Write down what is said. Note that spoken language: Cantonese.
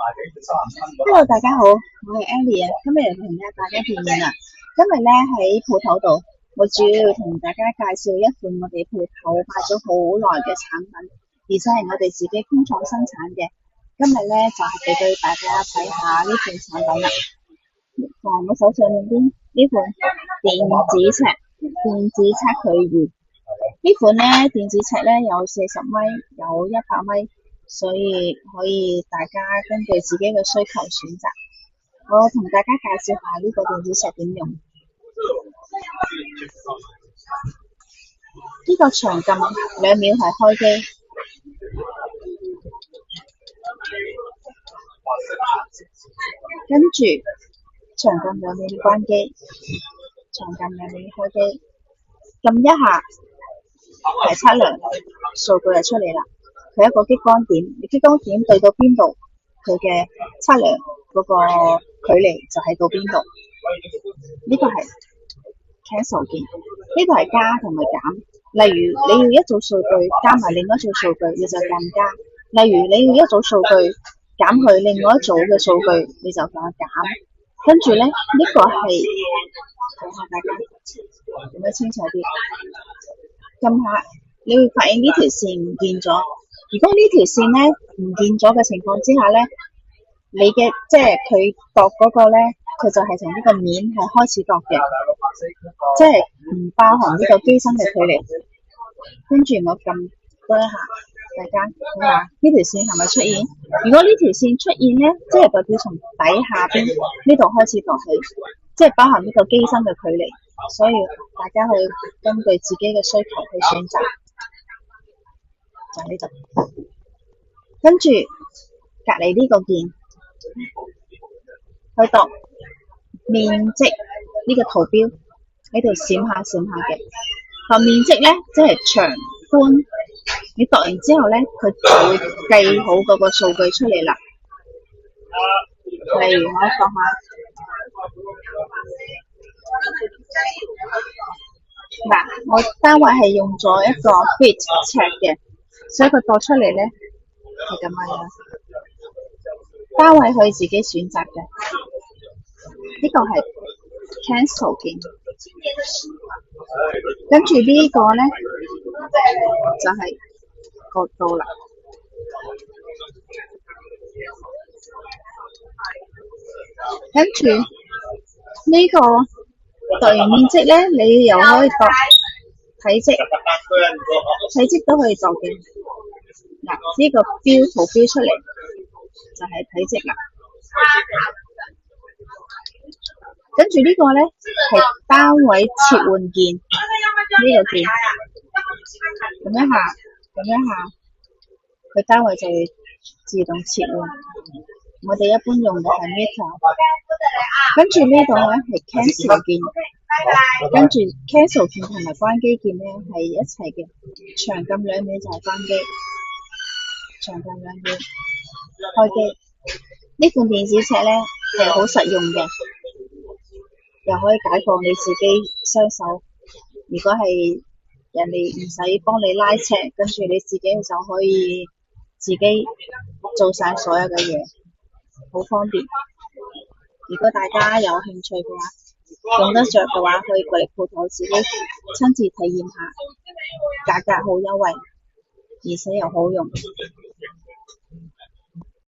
Hello，大家好，我係 Ellie 啊，今日又同大家見面啦。今日咧喺鋪頭度，我主要同大家介紹一款我哋鋪頭賣咗好耐嘅產品，而且係我哋自己工廠生產嘅。今日咧就係俾大家睇下呢款產品啦。我手上面呢款電子尺距儀，呢款咧電子尺咧有40米，有100米。所以可以大家根據自己嘅需求選擇。我同大家介紹下呢個電子尺點用。呢個長撳2秒係開機，跟住長撳2秒關機，長撳2秒開機，撳一下係測量，數據就出嚟啦。佢一個激光點，你激光點對到邊度，佢嘅測量嗰個距離就喺到邊度。呢個係 cancel 鍵，呢個係加同埋減。例如你要一組數據加埋另一組數據，你就撳加；例如你要一組數據減去另外一組嘅數據，你就撳減。跟住咧，呢個係睇下大家有冇清楚啲，撳下你會發現呢條線唔見咗。如果呢條線咧唔見咗嘅情況之下咧，你嘅即係佢度嗰個咧，佢就係從呢個面係開始度嘅，即係唔包含呢個機身嘅距離。跟住我撳多一下，大家睇下呢條線係咪出現？如果呢條線出現咧，即係代表從底下邊呢度開始度起，即係包含呢個機身嘅距離。所以大家去根據自己嘅需求去選擇。就呢度，跟住隔籬呢個鍵去度面積呢個圖標喺度閃下嘅。度面積咧即係長寬，你度完之後咧，佢就會計好嗰個數據出嚟啦。例如我度下嗱，我單位係用咗一個 feet 尺嘅。所以佢度出嚟咧係咁樣，單位可以自己選擇嘅。呢個係 cancel 鍵，跟住呢個咧就係角度啦。跟住呢個度完面積咧，你又可以度體積都可以度嘅。嗱，呢個圖標出嚟就係體積啦。跟住呢個咧係單位切換鍵，呢個鍵撳一下，佢單位就會自動切換。我哋一般用嘅係 meter。跟住呢度咧係 cancel 鍵，跟住 cancel 鍵同埋關機鍵咧係一齊嘅。長撳2秒就係關機，長撳2秒開機。呢款電子尺咧係好實用嘅，又可以解放你自己雙手。如果係人哋唔使幫你拉尺，跟住你自己就可以自己做晒所有嘅嘢，好方便。如果大家有興趣嘅話，用得着嘅話，可以過嚟鋪頭自己親自體驗下，價格好優惠，而且又好用。